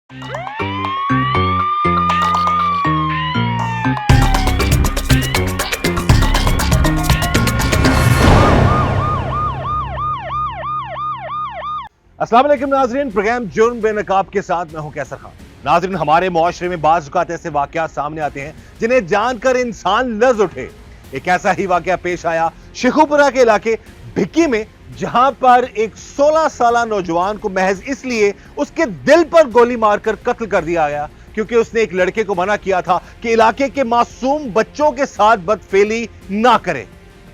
अस्सलाम वालेकुम नाज़रीन, प्रोग्राम जुर्म बेनकाब के साथ मैं हूं कैसर खान। नाज़रीन, हमारे मुआशरे में बाज़ औक़ात ऐसे वाक़यात सामने आते हैं जिन्हें जानकर इंसान लर्ज़ उठे। एक ऐसा ही वाक़या पेश आया शेखुपुरा के इलाके भिक्की में, जहां पर एक 16 साला नौजवान को महज इसलिए उसके दिल पर गोली मारकर कत्ल कर दिया गया क्योंकि उसने एक लड़के को मना किया था कि इलाके के मासूम बच्चों के साथ बदफेली ना करे।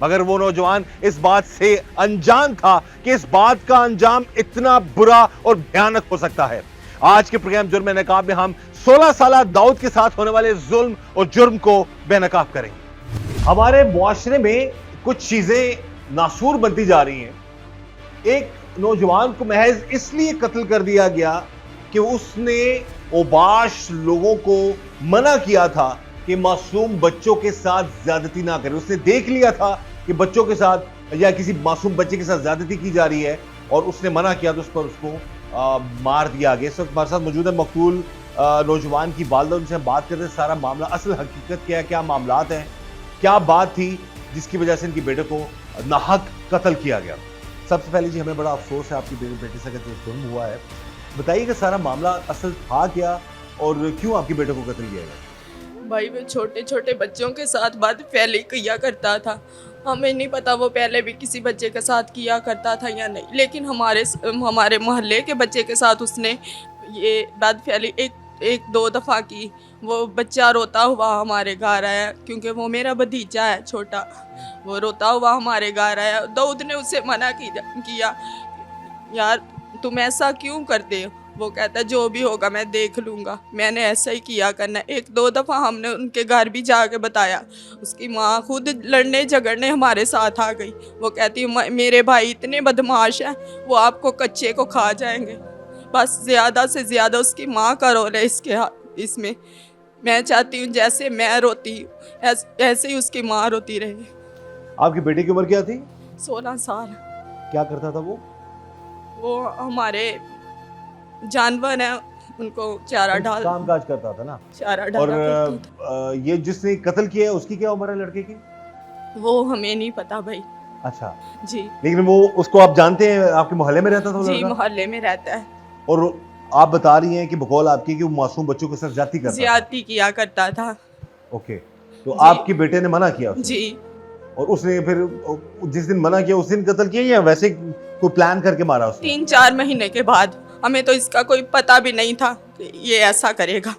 मगर वो नौजवान इस बात से अनजान था कि इस बात का अंजाम इतना बुरा और भयानक हो सकता है। आज के प्रोग्राम जुर्म बेनकाब में हम 16 साला दाऊद के साथ होने वाले जुल्म और जुर्म को बेनकाब करेंगे। हमारे मुआशरे में कुछ चीजें नासूर बनती जा रही हैं। एक नौजवान को महज इसलिए कत्ल कर दिया गया कि उसने ओबाश लोगों को मना किया था कि मासूम बच्चों के साथ ज्यादती ना करें। उसने देख लिया था कि बच्चों के साथ या किसी मासूम बच्चे के साथ ज्यादती की जा रही है और उसने मना किया, तो उस पर उसको मार दिया गया। इस वक्त हमारे साथ मौजूद है मकतूल नौजवान की वालिदा। उनसे हम बात करते हैं सारा मामला, असल हकीकत क्या है, क्या मामलात हैं, क्या बात थी जिसकी वजह से इनके बेटे को नाहक कत्ल किया गया। सबसे पहले जी, हमें बड़ा अफसोस है आपकी बेटे से जो जुर्म हुआ है। बताइए कि सारा मामला असल था क्या और क्यों आपके बेटे को कत्ल किया गया? भाई वो छोटे छोटे बच्चों के साथ बदफैली किया करता था। हमें नहीं पता वो पहले भी किसी बच्चे के साथ किया करता था या नहीं, लेकिन हमारे मोहल्ले के बच्चे के साथ उसने ये बदफैली एक दो दफ़ा की। वो बच्चा रोता हुआ हमारे घर आया, क्योंकि वो मेरा भतीजा है छोटा। वो रोता हुआ हमारे घर आया। दाऊद ने उससे मना किया, यार तुम ऐसा क्यों करते हो? वो कहता है जो भी होगा मैं देख लूँगा, मैंने ऐसा ही किया करना। एक दो दफ़ा हमने उनके घर भी जाके बताया। उसकी माँ खुद लड़ने झगड़ने हमारे साथ आ गई। वो कहती मेरे भाई इतने बदमाश हैं, वो आपको कच्चे को खा जाएंगे। बस ज़्यादा से ज़्यादा उसकी माँ का रोल है इसमें। मैं चाहती हूँ जैसे मैं रोती हूँ ऐसे ही उसकी माँ रोती रहे। आपकी बेटी की उम्र क्या थी? 16 साल। क्या करता था वो हमारे जानवर हैं, उनको चारा डाल काम काज करता था ना? चारा डाला करता था। और ये जिसने कत्ल किया है उसकी क्या उम्र है लड़के की? वो हमें नहीं पता भाई अच्छा जी। लेकिन वो उसको आप जानते हैं, आपके मोहल्ले में रहता था वो जी, लड़का? मोहल्ले में रहता है। और आप बता रही हैं कि बकौल आपकी कि वो मासूम बच्चों के साथ ज्यादती करता था। ज्यादती किया करता था। ओके, तो जी। आपके बेटे ने मना किया उसने? जी। और उसने फिर जिस दिन मना किया उस दिन कत्ल किया या वैसे कोई प्लान करके मारा उसने? 3-4 महीने के बाद। हमें तो इसका कोई पता भी नहीं था कि ये ऐसा करेगा,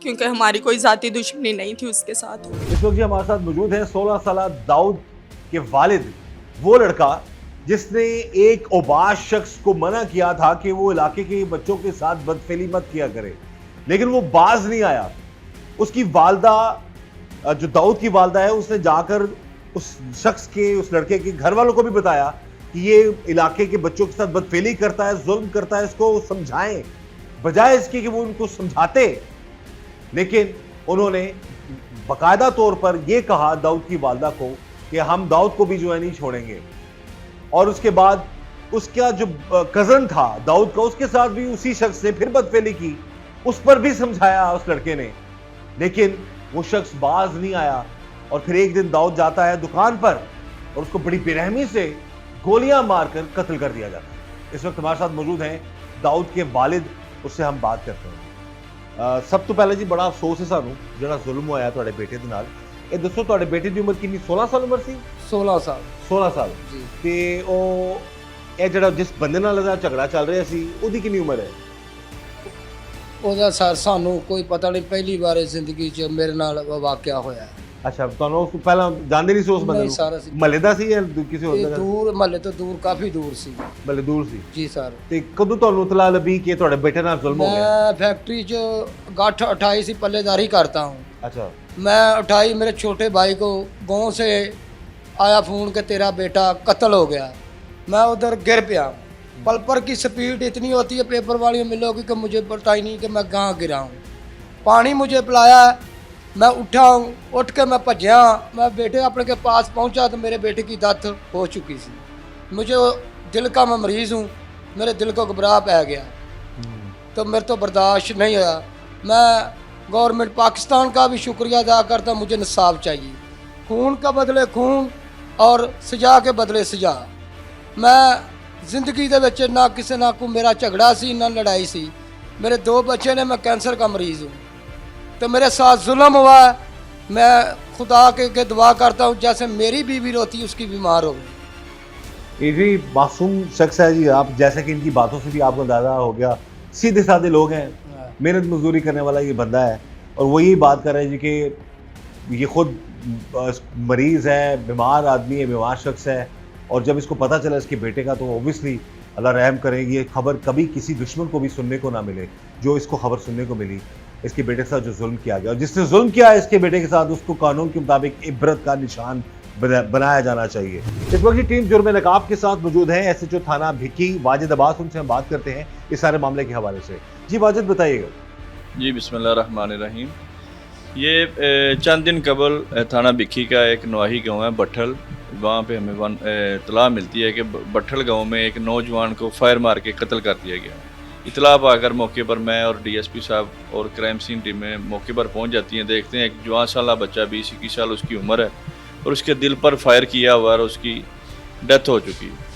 क्योंकि हमारी कोई जाती दुश्मनी नहीं थी उसके साथ। इस वक्त जी हमारे साथ मौजूद है 16 साला दाऊद के वालिद, वो लड़का जिसने एक ओबाश शख्स को मना किया था कि वो इलाके के बच्चों के साथ बदफेली मत किया करे, लेकिन वो बाज नहीं आया। उसकी वालदा, जो दाऊद की वालदा है, उसने जाकर उस शख्स के, उस लड़के के घर वालों को भी बताया कि ये इलाके के बच्चों के साथ बदफेली करता है, जुल्म करता है, इसको समझाएं। बजाय इसके कि वो उनको समझाते, लेकिन उन्होंने बाकायदा तौर पर यह कहा दाऊद की वालदा को कि हम दाऊद को भी जो है नहीं छोड़ेंगे। और उसके बाद उसका जो कजन था दाऊद का, उसके साथ भी उसी शख्स ने फिर बदफेली की। उस पर भी समझाया उस लड़के ने, लेकिन वो शख्स बाज नहीं आया। और फिर एक दिन दाऊद जाता है दुकान पर और उसको बड़ी बेरहमी से गोलियां मारकर कत्ल कर दिया जाता है। इस वक्त हमारे साथ मौजूद हैं दाऊद के वालिद, उससे हम बात करते हैं। सब तो पहले जी बड़ा अफसोस है सानू जिहड़ा जुल्म होया तुहाडे बेटे दे नाल। ਇਹ ਦੱਸੋ ਤੁਹਾਡੇ ਬੇਟੇ ਦੀ ਉਮਰ ਕਿੰਨੀ? 16 ਸਾਲ ਉਮਰ ਸੀ? 16 ਸਾਲ 16 ਸਾਲ ਜੀ। ਤੇ ਉਹ ਇਹ ਜਿਹੜਾ ਜਿਸ ਬੰਦੇ ਨਾਲ ਇਹਦਾ ਝਗੜਾ ਚੱਲ ਰਿਹਾ ਸੀ ਉਹਦੀ ਕਿੰਨੀ ਉਮਰ ਹੈ? ਉਹਦਾ ਸਰ ਸਾਨੂੰ ਕੋਈ ਪਤਾ ਨਹੀਂ, ਪਹਿਲੀ ਵਾਰ ਜ਼ਿੰਦਗੀ 'ਚ ਮੇਰੇ ਨਾਲ ਵਾਕਿਆ ਹੋਇਆ। ਅੱਛਾ, ਤੁਹਾਨੂੰ ਉਸ ਤੋਂ ਪਹਿਲਾਂ ਜਾਣਦੇ ਨਹੀਂ ਸੀ ਉਸ ਬੰਦੇ ਨਹੀਂ ਨੂੰ? ਸਰ, ਅਸੀਂ ਮਹੱਲੇ ਦਾ ਸੀ ਜਾਂ ਕਿਸੇ ਹੋਰ ਇਹ ਦਾ? ਦੂਰ ਮਹੱਲੇ ਤੋਂ ਦੂਰ, ਕਾਫੀ ਦੂਰ ਸੀ ਮਹੱਲੇ ਦੂਰ ਸੀ। ਜੀ ਸਰ। ਤੇ ਕਦੋਂ ਤੁਹਾਨੂੰ ਇਤਲਾਹ ਲੱਭੀ ਕਿ ਤੁਹਾਡੇ ਬੇਟੇ ਨਾਲ ਜ਼ੁਲਮ ਹੋ ਗਿਆ? मैं फैक्ट्री 'ਚ गाठ 28 सी पल्लेदारी करता हूँ। अच्छा, मैं 28 मेरे छोटे भाई को गाँव से आया फ़ोन कि तेरा बेटा कत्ल हो गया। मैं उधर गिर गया। पल्पर की स्पीड इतनी होती है पेपर वाली मिलोगी कि मुझे पता ही नहीं कि मैं कहाँ गिरा हूँ। पानी मुझे पिलाया, मैं उठा हूँ, उठ के मैं भजया, मैं बेटे अपने के पास पहुँचा तो मेरे बेटे की डेथ हो चुकी थी। मुझे दिल का मैं मरीज़ हूँ, मेरे दिल को घबरा पै गया। तो मेरे तो बर्दाश्त नहीं हुआ। मैं गवर्नमेंट पाकिस्तान का भी शुक्रिया अदा करता, मुझे इंसाफ चाहिए। खून का बदले खून और सजा के बदले सजा। मैं जिंदगी दे विच ना किसी ना कोई मेरा झगड़ा सी ना लड़ाई सी। मेरे 2 बच्चे ने, मैं कैंसर का मरीज़ हूँ, तो मेरे साथ जुल्म हुआ है। मैं खुदा के दुआ करता हूँ जैसे मेरी बीवी रोती उसकी बीमार हो गई। ये भी मासूम शख्स है जी, आप जैसे कि इनकी बातों से भी आपको अंदाजा हो गया, सीधे साधे लोग हैं, मेहनत मजदूरी करने वाला ये बंदा है, और वो यही बात कर रहे हैं जी कि ये खुद मरीज़ है, बीमार आदमी है, बीमार शख्स है, और जब इसको पता चला इसके बेटे का, तो ऑब्वियसली अल्लाह रहम करे, ये खबर कभी किसी दुश्मन को भी सुनने को ना मिले जो इसको खबर सुनने को मिली। इसके बेटे के साथ जो जुल्म किया गया, और जिसने जुल्म किया है इसके बेटे के साथ, उसको कानून के मुताबिक इबरत का निशान बनाया जाना चाहिए। इस वक्त टीम जुर्म नकाब के साथ मौजूद है SHO थाना भिक्की वाजिद अब्बास, उनसे हम बात करते हैं इस सारे मामले के हवाले से। जी वाजिद, बताइएगा। जी बिस्मिल्लाहिर्रहमानिर्रहीम। ये चंद दिन कबल थाना भिक्की का एक नवाही गांव है बट्ठल, वहाँ पे हमें इतला मिलती है कि बट्ठल गांव में एक नौजवान को फायर मार के कत्ल कर दिया गया। इतला पाकर मौके पर मैं और DSP साहब और क्राइम सीन टीमें मौके पर पहुंच जाती हैं। देखते हैं एक जवान साला बच्चा 20-21 साल उसकी उम्र है, और उसके दिल पर फायर किया हुआ और उसकी डेथ हो चुकी है।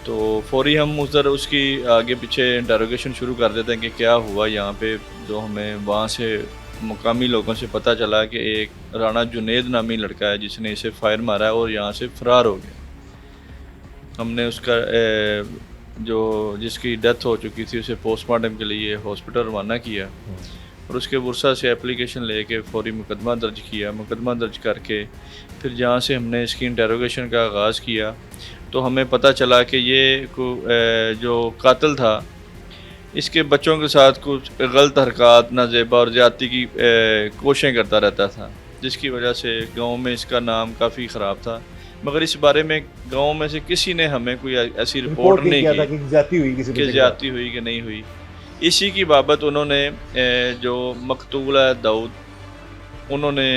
तो फौरी हम उधर उसकी आगे पीछे इंटरोगेशन शुरू कर देते हैं कि क्या हुआ यहाँ पे। जो हमें वहाँ से मुकामी लोगों से पता चला कि एक राणा जुनेद नामी लड़का है जिसने इसे फायर मारा है और यहाँ से फरार हो गया। हमने उसका जो जिसकी डेथ हो चुकी थी उसे पोस्टमार्टम के लिए हॉस्पिटल रवाना किया, और उसके वर्षा से एप्लीकेशन लेके फौरी मुकदमा दर्ज किया। मुकदमा दर्ज करके फिर जहाँ से हमने इसकी इंटरोगेशन का आगाज़ किया, तो हमें पता चला कि ये जो कातिल था इसके बच्चों के साथ कुछ गलत हरकत, नाजेबा और ज़्यादती की कोशिशें करता रहता था, जिसकी वजह से गांव में इसका नाम काफ़ी ख़राब था। मगर इस बारे में गांव में से किसी ने हमें कोई ऐसी रिपोर्ट नहीं की कि ज्यादती हुई, कि ज्यादती हुई कि नहीं हुई। इसी की बाबत उन्होंने जो मकतूल है दाऊद, उन्होंने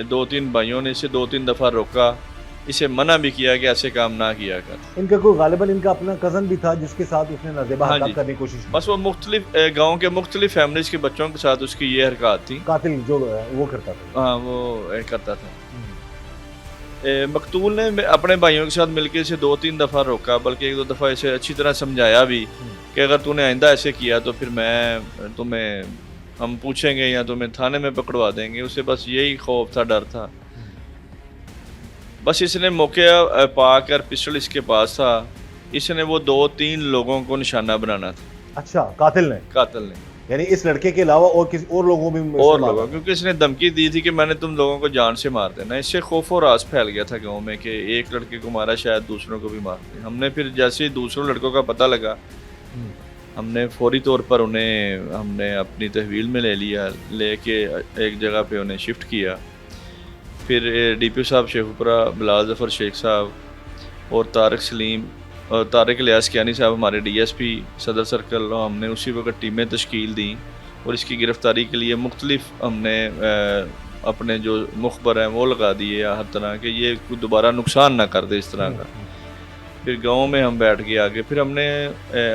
2-3 भाइयों ने इसे 2-3 दफ़ा रोका, इसे मना भी किया कि ऐसे काम ना किया कर। इनका कोई गालिबन इनका अपना कज़न भी था जिसके साथ उसने नाजेबा हरकत करने की कोशिश की। बस वो मुख्तलिफ गाँव के मुख्तलिफ फैमिलीज़ के बच्चों के साथ उसकी ये हरकत थी। कातिल जो वो करता था, हाँ वो करता था। मकतूल ने अपने भाइयों के साथ मिलकर इसे 2-3 दफ़ा रोका, बल्कि 1-2 दफ़ा इसे अच्छी तरह समझाया भी कि अगर तूने आइंदा ऐसे किया तो फिर हम पूछेंगे या तुम्हें थाने में पकड़वा देंगे। उसे बस यही खौफ था, डर था। बस इसने मौके पाकर पिस्टल इसके पास था, इसने वो 2-3 लोगों को निशाना बनाना था। अच्छा, कातिल ने यानी इस लड़के के अलावा और किसी और लोगों भी और लोगों, क्योंकि इसने धमकी दी थी कि मैंने तुम लोगों को जान से मार देना। इससे खौफ और राज फैल गया था गांव में कि एक लड़के को मारा शायद दूसरों को भी मार दे। हमने फिर जैसे ही दूसरों लड़कों का पता लगा, हमने फौरी तौर पर हमने अपनी तहवील में ले लिया, लेके एक जगह पे उन्हें शिफ्ट किया। फिर DPO साहब शेखुपुरा बिलाल ज़फ़र शेख साहब और तारिक इलियास कियानी साहब हमारे DSP सदर सर्कल, हमने उसी वक्त टीमें तश्कील दी और इसकी गिरफ़्तारी के लिए मुख्तलिफ हमने अपने जो मुखबर हैं वो लगा दिए हर तरह के, ये कोई दोबारा नुकसान ना कर दे इस तरह का। फिर गांव में हम बैठ गए आगे। फिर हमने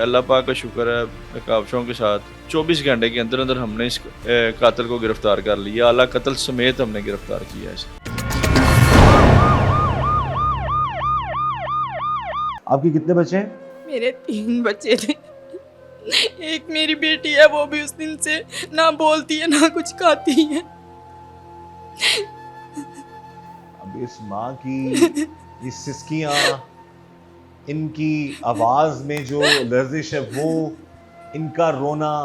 अल्लाह पाक का शुक्र है काबशों के साथ 24 घंटे के अंदर अंदर हमने इस कातिल को गिरफ़्तार कर लिया। आला कत्ल समेत हमने गिरफ़्तार किया इसे। आपके कितने बच्चे हैं? मेरे 3 बच्चे थे। एक मेरी बेटी है, वो भी उस दिन से ना बोलती है ना कुछ खाती है। अब इस माँ की ये सिसकियाँ, इनकी आवाज में जो लर्जिश है, वो इनका रोना,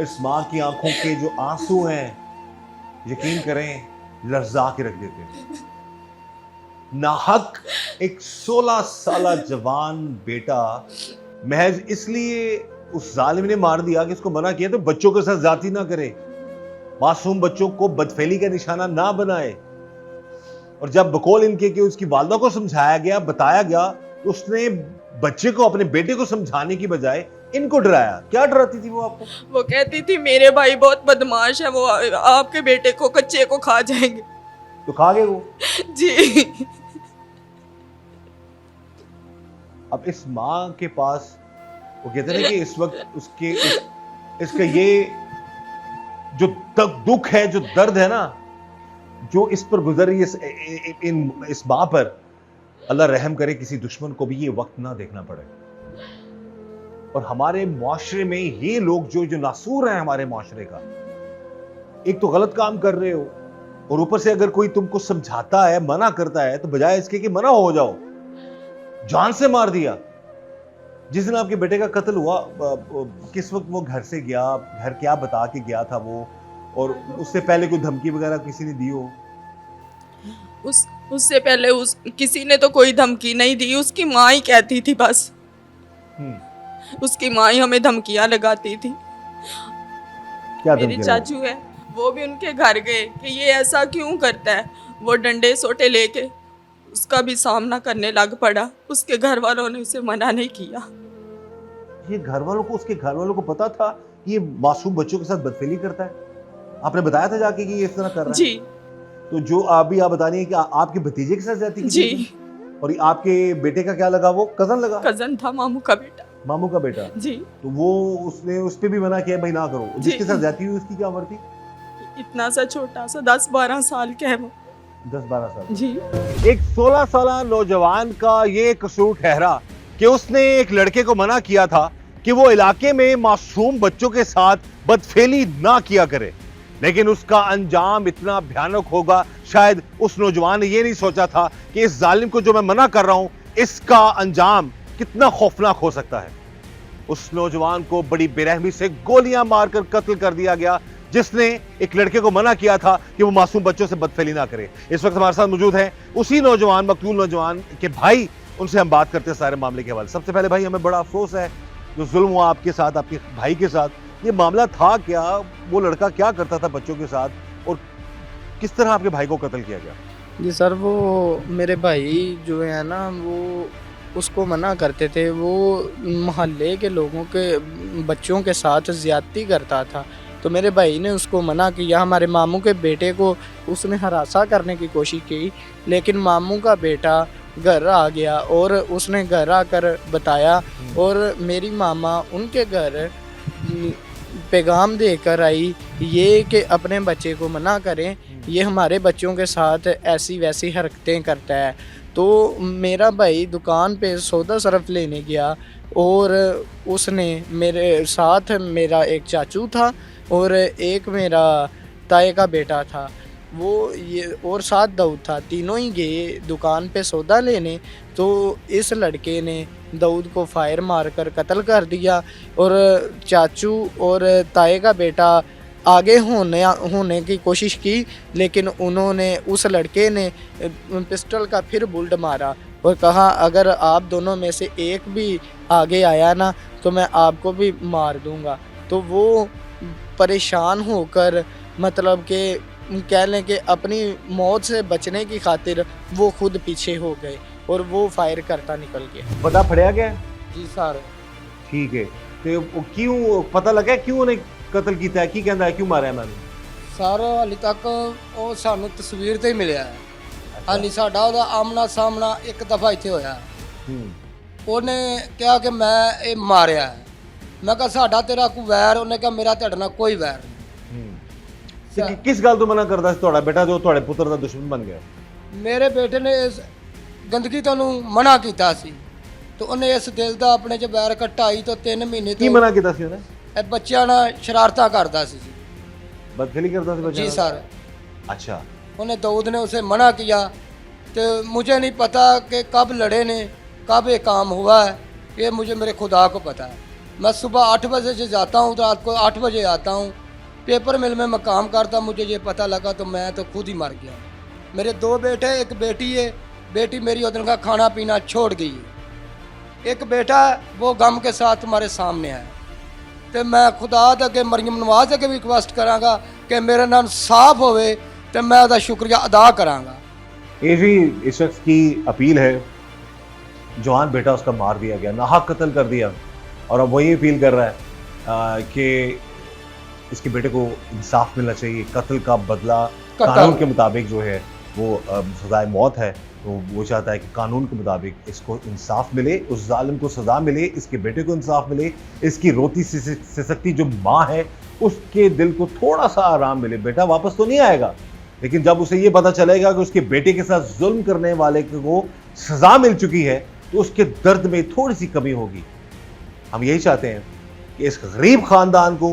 इस माँ की आंखों के जो आंसू हैं, यकीन करें लर्जा के रख देते हैं। नाहक एक 16 साला जवान बेटा महज इसलिए उस जालिम ने मार दिया कि उसको मना किया तो बच्चों के साथ जाती ना करे, मासूम बच्चों को बदफेली का निशाना ना बनाए। और जब बकौल इनके कि उसकी वालदा को समझाया गया, बताया गया, तो उसने बच्चे को, अपने बेटे को समझाने की बजाय इनको डराया। क्या डराती थी वो आपको? वो कहती थी मेरे भाई बहुत बदमाश है, वो आपके बेटे को, कच्चे को खा जाएंगे। तो खा गए वो? जी। अब इस माँ के पास वो कहते हैं ना कि इस वक्त इसका ये जो दुख है, जो दर्द है ना, जो इस पर गुजर रही है इस माँ पर, अल्लाह रहम करे किसी दुश्मन को भी ये वक्त ना देखना पड़े। और हमारे मुआशरे में ये लोग जो नासूर हैं हमारे मुआशरे का, एक तो गलत काम कर रहे हो और ऊपर से अगर कोई तुमको समझाता है, मना करता है, तो बजाय इसके कि मना हो जाओ, जान से मार दिया। जिस दिन आपके बेटे का कत्ल हुआ, किस वक्त वो घर से गया, घर क्या बता के गया था वो, और उससे पहले कोई धमकी वगैरह किसी ने दी हो? उससे पहले किसी ने तो कोई धमकी नहीं दी, उसकी माँ ही कहती थी बस। उसकी माँ ही हमें धमकियां लगाती थी। क्या मेरी चाचू है, वो भी उनके घर गए कि ये ऐसा क्यों करता है। वो डंडे सोटे लेके उसका भी सामना करने लग पड़ा। उसके घर वालों ने उसे मना नहीं किया। ये घर वालों को, उसके घर वालों को पता था कि ये मासूम बच्चों के साथ बदफेली करता है? आपने बताया था जाके कि ये इस तरह कर रहा है? जी। तो जो आप बता रही हैं कि आपके भतीजे के साथ जाती है? जी। और ये आपके बेटे का क्या लगा? वो कजन लगा? कजन था, मामू का बेटा। मामू का बेटा? जी। तो वो उसने उस पे भी मना किया भाई ना करो। जिसके साथ जाती हुई उसकी क्या उम्र थी? इतना सा छोटा सा 10-12 साल के है वो। 10-12 साल? जी। एक 16 साल नौजवान का ये कसूर ठहरा कि उसने एक लड़के को मना किया था कि वो इलाके में मासूम बच्चों के साथ बदफेली ना किया करे, लेकिन उसका अंजाम इतना भयानक होगा, शायद उस नौजवान ने ये नहीं सोचा था कि इस जालिम को जो मैं मना कर रहा हूं, इसका अंजाम कितना खौफनाक हो सकता है। उस नौजवान को बड़ी बेरहमी से गोलियां मारकर कत्ल कर दिया गया, जिसने एक लड़के को मना किया था कि वो मासूम बच्चों से बदफेली ना करे। इस वक्त हमारे साथ मौजूद हैं उसी नौजवान, मकतूल नौजवान के भाई। उनसे हम बात करते हैं सारे मामले के हवाले। सबसे पहले भाई, हमें बड़ा अफसोस है जो जुल्म हुआ आपके साथ, आपके भाई के साथ। ये मामला था क्या? वो लड़का क्या करता था बच्चों के साथ, और किस तरह आपके भाई को कत्ल किया गया? जी सर, वो मेरे भाई जो है ना, वो उसको मना करते थे। वो मोहल्ले के लोगों के बच्चों के साथ ज़्यादती करता था, तो मेरे भाई ने उसको मना किया। हमारे मामू के बेटे को उसने हरासा करने की कोशिश की, लेकिन मामू का बेटा घर आ गया और उसने घर आकर बताया, और मेरी मामा उनके घर पैगाम देकर आई ये कि अपने बच्चे को मना करें, ये हमारे बच्चों के साथ ऐसी वैसी हरकतें करता है। तो मेरा भाई दुकान पे सौदा सरफ लेने गया, और उसने मेरे साथ, मेरा एक चाचू था और एक मेरा ताए का बेटा था, वो ये और साथ दाऊद था, तीनों ही गए दुकान पे सौदा लेने। तो इस लड़के ने दाऊद को फायर मारकर कत्ल कर दिया, और चाचू और ताए का बेटा आगे होने की कोशिश की, लेकिन उन्होंने, उस लड़के ने पिस्टल का फिर बुलेट मारा और कहा अगर आप दोनों में से एक भी आगे आया ना तो मैं आपको भी मार दूंगा। तो वो परेशान होकर, मतलब कि कह लें कि अपनी मौत से बचने की खातिर वो खुद पीछे हो गए और वो फायर करता निकल गया। पता फड़िया गया? जी सर। ठीक है, तो क्यों पता लगा क्यों उन्हें कत्ल किया है? की कहता है क्यों मारा है मैंने? सर हाली तक वो सानू तस्वीर ते ही मिलिया है। हाली साडा ओदा आमना सामना एक दफा इत्थे होया है। ਉਹਨੇ ਕਿਹਾ ਕਿ ਮੈਂ ਇਹ ਮਾਰਿਆ ਹੈ। ਮੈਂ ਕਿਹਾ ਸਾਡਾ ਤੇਰਾ ਕੋਈ ਵੈਰ? ਉਹਨੇ ਕਿਹਾ ਮੇਰਾ ਤੁਹਾਡੇ ਨਾਲ ਕੋਈ ਵੈਰ ਨਹੀਂ। ਕਿਸ ਗੱਲ ਤੋਂ ਮਨਾ ਕਰਦਾ ਸੀ ਤੁਹਾਡਾ ਬੇਟਾ ਜੋ ਤੁਹਾਡੇ ਪੁੱਤਰ ਦਾ ਦੁਸ਼ਮਣ ਬਣ ਗਿਆ? ਮੇਰੇ ਬੇਟੇ ਨੇ ਇਸ ਗੰਦਗੀ ਤੋਂ ਨੂੰ ਮਨਾ ਕੀਤਾ ਸੀ, ਤੇ ਉਹਨੇ ਇਸ ਦਿਲ ਦਾ ਆਪਣੇ ਚ ਵੈਰ ਘਟਾਈ ਤੋਂ 3 ਮਹੀਨੇ ਕੀ ਮਨਾ ਕੀਤਾ ਸੀ ਉਹਨੇ? ਇਹ ਬੱਚਿਆਂ ਨਾਲ ਸ਼ਰਾਰਤਾਂ ਕਰਦਾ ਸੀ। बदफेली करता था बच्चा? जी सर। अच्छा। उन्हें दाऊद ने उसे मना किया, तो मुझे नहीं पता कि कब लड़े ने, कब ये काम हुआ है, ये मुझे मेरे खुदा को पता है। मैं सुबह 8 बजे से जाता हूँ, रात को 8 बजे आता हूँ। पेपर मिल में मैं काम करता, मुझे ये पता लगा तो मैं तो खुद ही मर गया। मेरे 2 बेटे, एक बेटी है। बेटी मेरी उधर का खाना पीना छोड़ गई। एक बेटा वो गम के साथ हमारे सामने है। तो मैं खुदा अगे मरियम नवाज अगे भी रिक्वेस्ट करांगा कि मेरे नाल साफ होवे, तो मैं उसका शुक्रिया अदा करांगा। ये भी इस शख्स की अपील है। जवान बेटा उसका मार दिया गया, नाहक कत्ल कर दिया, और अब वो ये फील कर रहा है कि इसके बेटे को इंसाफ मिलना चाहिए। कत्ल का बदला कानून के मुताबिक जो है वो सजाए मौत है, तो वो चाहता है कि कानून के मुताबिक इसको इंसाफ मिले, उस जालिम को सज़ा मिले, इसके बेटे को इंसाफ मिले, इसकी रोती सिसकती जो माँ है उसके दिल को थोड़ा सा आराम मिले। बेटा वापस तो नहीं आएगा, लेकिन जब उसे ये पता चलेगा कि उसके बेटे के साथ जुल्म करने वाले को सज़ा मिल चुकी है तो उसके दर्द में थोड़ी सी कमी होगी। हम यही चाहते हैं कि इस गरीब खानदान को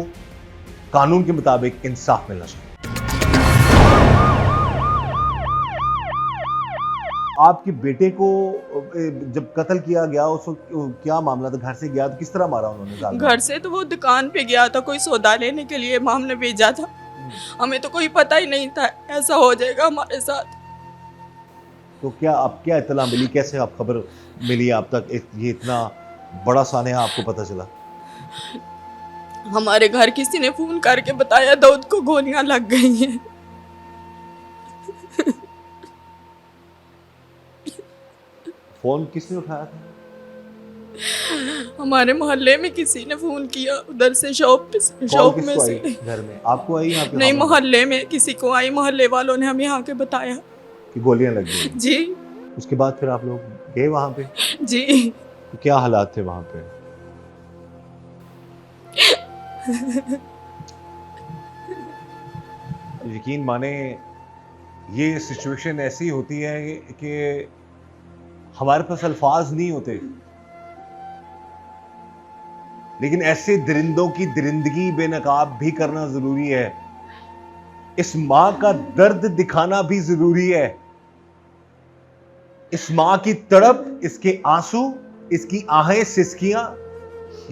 कानून के मुताबिक इंसाफ मिलना चाहिए। आपके बेटे को जब कत्ल किया गया उस वक्त क्या मामला था? घर से गया तो किस तरह मारा उन्होंने? घर से तो वो दुकान पे गया था, कोई सौदा लेने के लिए माम ने भेजा था। हमें तो कोई पता ही नहीं था ऐसा हो जाएगा हमारे साथ। तो क्या आप क्या इत्तला मिली, कैसे आप खबर मिली आप तक, ये इतना बड़ा सानहा आपको पता चला? हमारे घर किसी ने फोन करके बताया दाऊद को गोलियां लग गई हैं। फोन किसने उठाया था? हमारे मोहल्ले में किसी ने फोन किया, उधर से शॉप कॉल में किसको से। आई? घर में आपको आई? आपके नहीं, खामों मोहल्ले में किसी को आई, मोहल्ले वालों ने हमें यहाँ के बताया। की गोलियां लग गई? जी उसके बाद फिर आप लोग गए वहां पे? जी। तो क्या हालात थे वहां पे? यकीन माने ये सिचुएशन ऐसी होती है कि हमारे पास अल्फाज नहीं होते, लेकिन ऐसे दरिंदों की दरिंदगी बेनकाब भी करना जरूरी है। इस मां का दर्द दिखाना भी जरूरी है। इस मां की तड़प, इसके आंसू, इसकी आहें सिसकियां,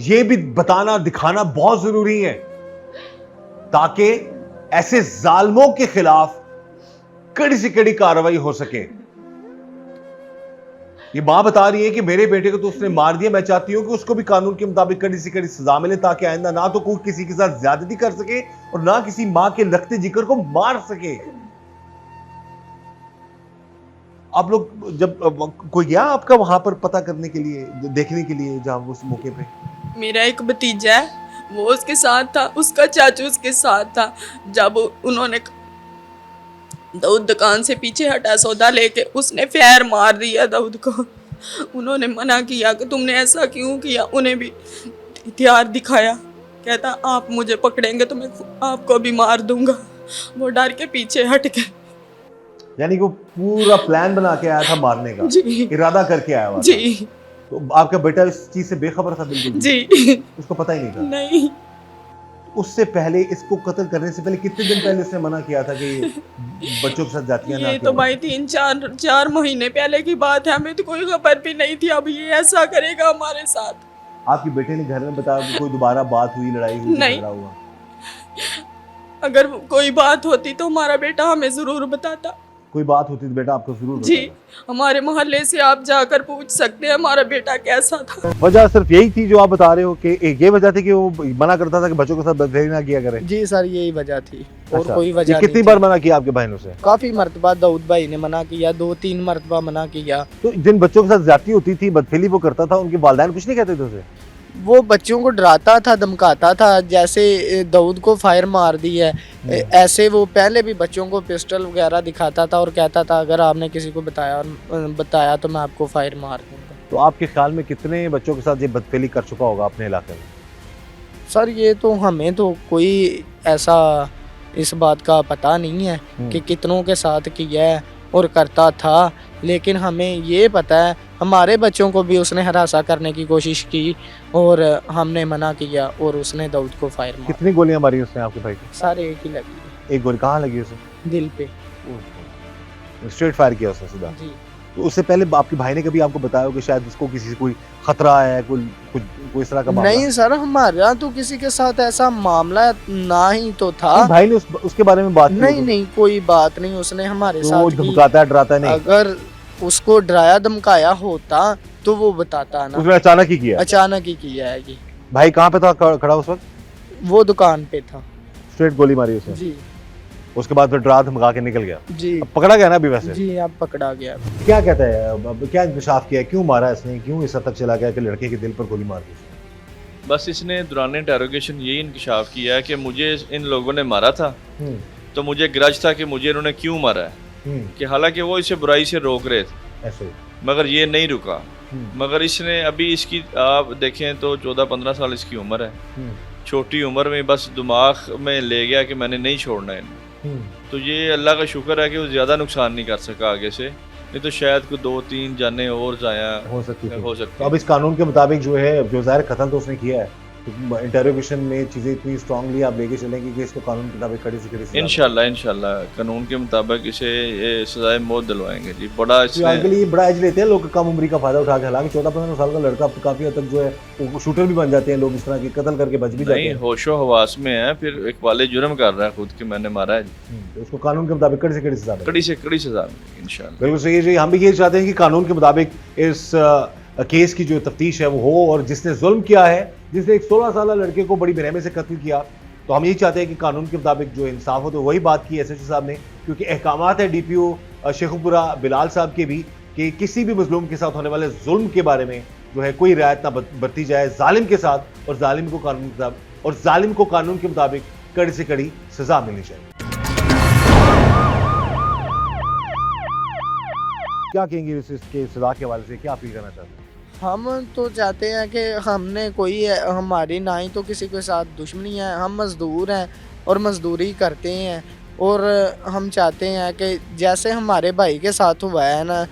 ये भी बताना दिखाना बहुत जरूरी है, ताकि ऐसे जालिमों के खिलाफ कड़ी से कड़ी कार्रवाई हो सके। ये मां बता रही है कि मेरे बेटे को तो उसने मार दिया, मैं चाहती हूं कि उसको भी कानून के मुताबिक कड़ी से कड़ी सजा मिले, ताकि आइंदा ना तो कोई किसी के साथ ज्यादती कर सके और ना किसी मां के लखते जिगर को मार सके। आप लोग जब कोई गया आपका वहां पर पता करने के लिए, देखने के लिए, जहां उस मौके पे? मेरा एक भतीजा है, वो उसके साथ था, उसका चाचू उसके साथ था। जब उन्होंने दाऊद दुकान से पीछे हटा सौदा लेके, उसने फायर मार दिया दाऊद को। उन्होंने मना किया कि तुमने ऐसा क्यों किया, उन्हें भी हथियार दिखाया, कहता आप मुझे पकड़ेंगे तो मैं आपको भी मार दूंगा। वो डर के पीछे हट गए। यानी कि वो पूरा प्लान बना के आया था मारने का, जी इरादा करके आया हुआ था। जी तो आपका बेटा इस चीज से बेखबर था? बिल्कुल जी। उसको पता ही नहीं था? नहीं। उससे पहले, इसको कत्ल करने से पहले कितने दिन पहले उसने मना किया था कि बच्चों के साथ जातियां ना ये तो भाई 3-4 महीने पहले की बात है, हमें तो कोई खबर भी नहीं थी अब ये ऐसा करेगा हमारे साथ। आपके बेटे ने घर में बताया कि कोई दोबारा बात हुई, लड़ाई हुई, नहीं। झगड़ा हुआ? अगर कोई बात होती तो हमारा बेटा हमें जरूर बताता। कोई बात होती तो बेटा आपको जरूर जी, बताता। हमारे मोहल्ले से आप जाकर पूछ सकते हैं हमारा बेटा कैसा था। वजह सिर्फ यही थी जो आप बता रहे हो कि ये वजह थी कि वो मना करता था कि बच्चों के साथ बदफेरी ना किया करें? जी सर, यही वजह थी और अच्छा, कोई ये वजह कितनी नहीं बार थी। मना किया आपके बहनों से? काफी मर्तबा दाऊद भाई ने मना किया, 2-3 मर्तबा मना किया। तो जिन बच्चों के साथ ज्यादती होती थी, बदफेली वो करता था, उनके वालिदैन कुछ नहीं कहते थे उसे? वो बच्चों को डराता था, धमकाता था, जैसे दाऊद को फायर मार दी है ऐसे वो पहले भी बच्चों को पिस्टल वगैरह दिखाता था और कहता था अगर आपने किसी को बताया तो मैं आपको फायर मार दूंगा। तो आपके ख्याल में कितने बच्चों के साथ ये बदफेली कर चुका होगा अपने इलाके में? सर ये तो हमें तो कोई ऐसा इस बात का पता नहीं है कि कितनों के साथ किया है और करता था, लेकिन हमें ये पता है हमारे बच्चों को भी उसने हरासा करने की कोशिश की और हमने मना किया और उसने दाऊद को फायर मारा। कितनी गोलियां मारी उसने आपके भाई को? सारे एक ही लगी, एक गोली कहाँ लगी उसे? दिल पे। स्ट्रेट फायर किया उसने सीधा? जी तो उससे पहले आपके भाई ने कभी आपको बताया हो कि शायद उसको किसी से कोई खतरा है, कोई इस तरह का मामला? नहीं सर, हमारा तो किसी के साथ ऐसा मामला ना ही तो था। भाई ने उसके बारे में बात नहीं नहीं, कोई बात नहीं उसने हमारे तो वो साथ की। धमकाता है, डराता है? नहीं, अगर उसको डराया धमकाया होता तो वो बताता ना। उसने अचानक ही किया? अचानक ही किया है ये। भाई कहाँ पे था खड़ा उस वक्त? वो दुकान पे था। स्ट्रेट गोली मारी उसने? जी उसके बाद फिर डरा धमका के निकल गया? जी अब पकड़ा गया ना अभी वैसे? जी, अब पकड़ा गया। क्या कहता है अब, क्या इंकशाफ किया, क्यों मारा इसने, क्यों इस हद तक चला गया कि लड़के के दिल पर गोली मार दी? बस इसने दौरान इंटेरोगेशन यही इंकशाफ किया है कि मुझे इन लोगों ने मारा था, तो मुझे ग्रज था कि मुझे इन्होंने क्यों मारा है, कि हालांकि वो इसे बुराई से रोक रहे थे, ऐसे ही। मगर ये नहीं रुका। हम्म, मगर इसने अभी इसकी आप देखें तो 14-15 साल इसकी उम्र है। हम्म, छोटी उम्र में बस दिमाग में ले गया कि मैंने नहीं छोड़ना है इन्हें। हम्म। तो ये अल्लाह का शुक्र है कि वो ज़्यादा नुकसान नहीं कर सका आगे से, नहीं तो शायद कोई 2-3 जानें और जाया हो सकती थी। हो तो सकती अब इस कानून के मुताबिक जो है, जो ज़ाहिर कत्ल तो उसने किया है, तो इंटरोगेशन में चीज़ें इतनी स्ट्रांगली आप लेके चलेंगे कि इसको कानून के मुताबिक कड़ी से कड़ी सजा इंशाल्लाह कानून के मुताबिक इसे ये सजाए मौत दिलवाएंगे जी। बड़ा मिले। आजकल इसने ये बड़ा एज लेते हैं लोग कम उम्री का फायदा उठा के, हालांकि 14-15 साल का लड़का काफ़ी हद तक जो है वो शूटर भी बन जाते हैं लोग, इस तरह के कत्ल करके बच भी जाते नहीं हैं। होशो हवास में है, फिर एक वाले जुर्म कर रहा है खुद कि मैंने मारा है। तो उसको कानून के मुताबिक कड़ी से कड़ी सजा मिले। कड़ी से कड़ी सजा मिलेगी इंशाल्लाह। बिल्कुल सही है जी। हम भी ये चाहते हैं कि कानून के मुताबिक इस केस की जो तफ्तीश है वो हो, और जिसने जुल्म किया है, जिसने एक 16 साल लड़के को बड़ी बेरहमी से कत्ल किया, तो हम यही चाहते हैं कि कानून के मुताबिक जो इंसाफ हो। तो वही बात की एसएचओ साहब ने, क्योंकि अहकामात है डीपीओ शेखुपुरा बिलाल साहब के भी कि किसी भी मजलूम के साथ होने वाले जुल्म के बारे में जो है कोई रियायत ना बरती जाए जालिम के साथ, और जालिम को कानून के मुताबिक कड़ी से कड़ी सजा मिलनी चाहिए। क्या कहेंगे इसके सजा के हवाले से, क्या अपील करना चाहते हैं? हम तो चाहते हैं कि हमने कोई हमारी ना ही तो किसी के साथ दुश्मनी है, हम मज़दूर हैं और मज़दूरी करते हैं, और हम चाहते हैं कि जैसे हमारे भाई के साथ हुआ है ना,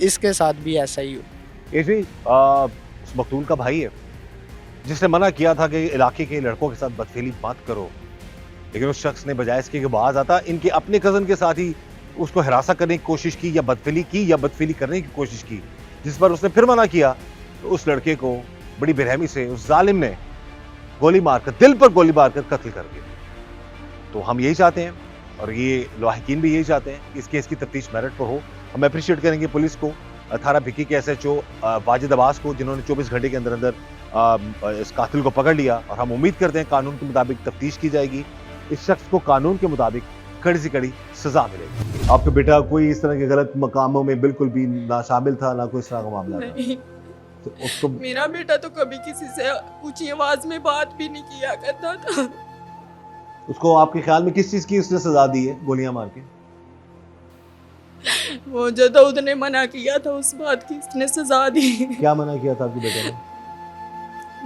इसके साथ भी ऐसा ही हो। ये जी उस मकतूल का भाई है जिसने मना किया था कि इलाके के लड़कों के साथ बदफेली मत करो, लेकिन उस शख्स ने बजाय इसके कि बाज आता इनके अपने कज़न के साथ ही उसको हिरासा करने की कोशिश की, या बदफेली करने की कोशिश की, जिस पर उसने फिर मना किया, तो उस लड़के को बड़ी बेरहमी से उस जालिम ने गोली मारकर, दिल पर गोली मारकर कत्ल कर दिया। तो हम यही चाहते हैं, और ये लाहिकीन भी यही चाहते हैं कि इस केस की तफ्तीश मेरिट पर हो। हम अप्रिशिएट करेंगे पुलिस को, थाना भिक्की के एसएचओ वाजिद अब्बास को, जिन्होंने 24 घंटे के अंदर अंदर इस कातिल को पकड़ लिया, और हम उम्मीद करते हैं कानून के मुताबिक तफ्तीश की जाएगी, इस शख्स को कानून के मुताबिक कड़ी से कड़ी सजा मिलेगी। आपका बेटा कोई इस तरह के गलत मकामों में बिल्कुल भी ना शामिल था, ना कोई इस तरह का मामला था? नहीं, तो उसको मेरा बेटा तो कभी किसी से ऊंची आवाज में बात भी नहीं किया करता था। उसको आपके ख्याल में किस चीज की उसने सजा दी है, गोलियां मार के? वो जो दाऊद ने मना किया था उस बात की इसने सजा दी। क्या मना किया था आपके बेटे ने?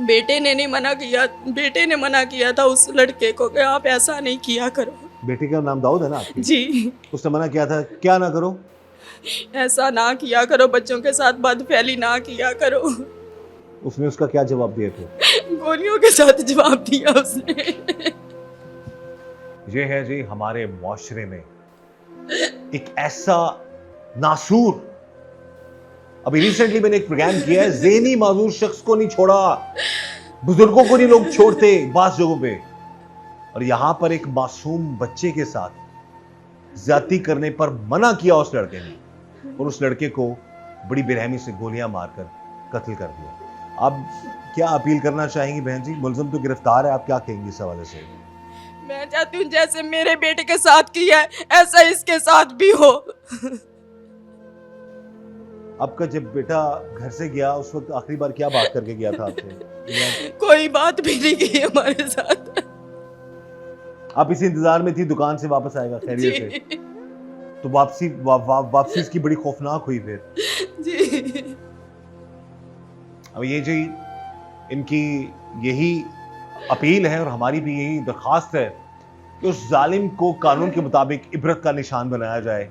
बेटे ने नहीं मना किया, बेटे ने मना किया था उस लड़के को कि आप ऐसा नहीं किया करो। बेटे का नाम दाऊद है ना आपके? जी, उसने मना किया था क्या ना करो? ऐसा ना किया करो, बच्चों के साथ बदफैली ना किया करो। उसने उसका क्या जवाब दिया था? गोलियों के साथ जवाब दिया उसने। ये है जी हमारे मुआशरे में एक ऐसा नासूर। अभी रिसेंटली मैंने एक प्रोग्राम किया है, ज़हनी माजूर शख्स को नहीं छोड़ा, बुजुर्गों को नहीं लोग छोड़ते बास जगहों पे, और यहां पर एक मासूम बच्चे के साथ ज्यादती करने पर मना किया उस लड़के ने, और उस लड़के को बड़ी बेरहमी से गोलियां मारकर कत्ल कर दिया। अब क्या अपील करना चाहेंगी बहन जी? मुलजिम तो गिरफ्तार है, आप क्या कहेंगी इस हवाले से? मैं चाहती हूँ जैसे मेरे बेटे के साथ किया है ऐसा इसके साथ भी हो। आपका जब बेटा घर से गया उस वक्त आखिरी बार क्या बात करके गया था आपसे? कोई बात भी नहीं की हमारे साथ। आप इसी इंतजार में थी दुकान से वापस आएगा खैरियत से, जी तो वापसी इसकी बड़ी खौफनाक हुई फिर। जी। अब ये जी इनकी यही अपील है, और हमारी भी यही दरख्वास्त है कि उस जालिम को कानून के मुताबिक इबरत का निशान बनाया जाए,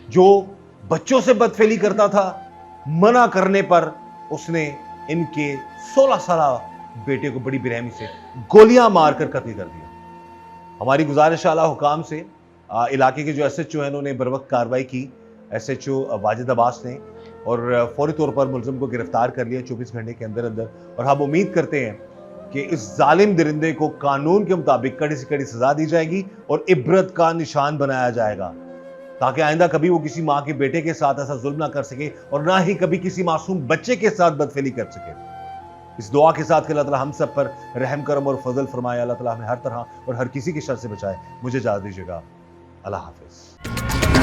जो बच्चों से बदफेली करता था। मना करने पर उसने इनके 16 साल बेटे को बड़ी बेरहमी से गोलियां मारकर कत्ल कर दिया। हमारी गुजारिश आला हुकाम से, इलाके के जो एसएचओ हैं उन्होंने बर वक्त कार्रवाई की, एसएचओ वाजिद अब्बास ने, और फौरी तौर पर मुलजिम को गिरफ्तार कर लिया 24 घंटे के अंदर अंदर। और हम उम्मीद करते हैं कि इस जालिम दरिंदे को कानून के मुताबिक कड़ी से कड़ी सजा दी जाएगी और इबरत का निशान बनाया जाएगा, ताकि आइंदा कभी वो किसी माँ के बेटे के साथ ऐसा जुल्म ना कर सके, और ना ही कभी किसी मासूम बच्चे के साथ बदफेली कर सके। इस दुआ के साथ कि अल्लाह ताला हम सब पर रहम करम और फजल फरमाए, अल्लाह ताला हमें हर तरह और हर किसी की शर से बचाए। मुझे इजाज़त दीजिएगा। अल्लाह हाफिज।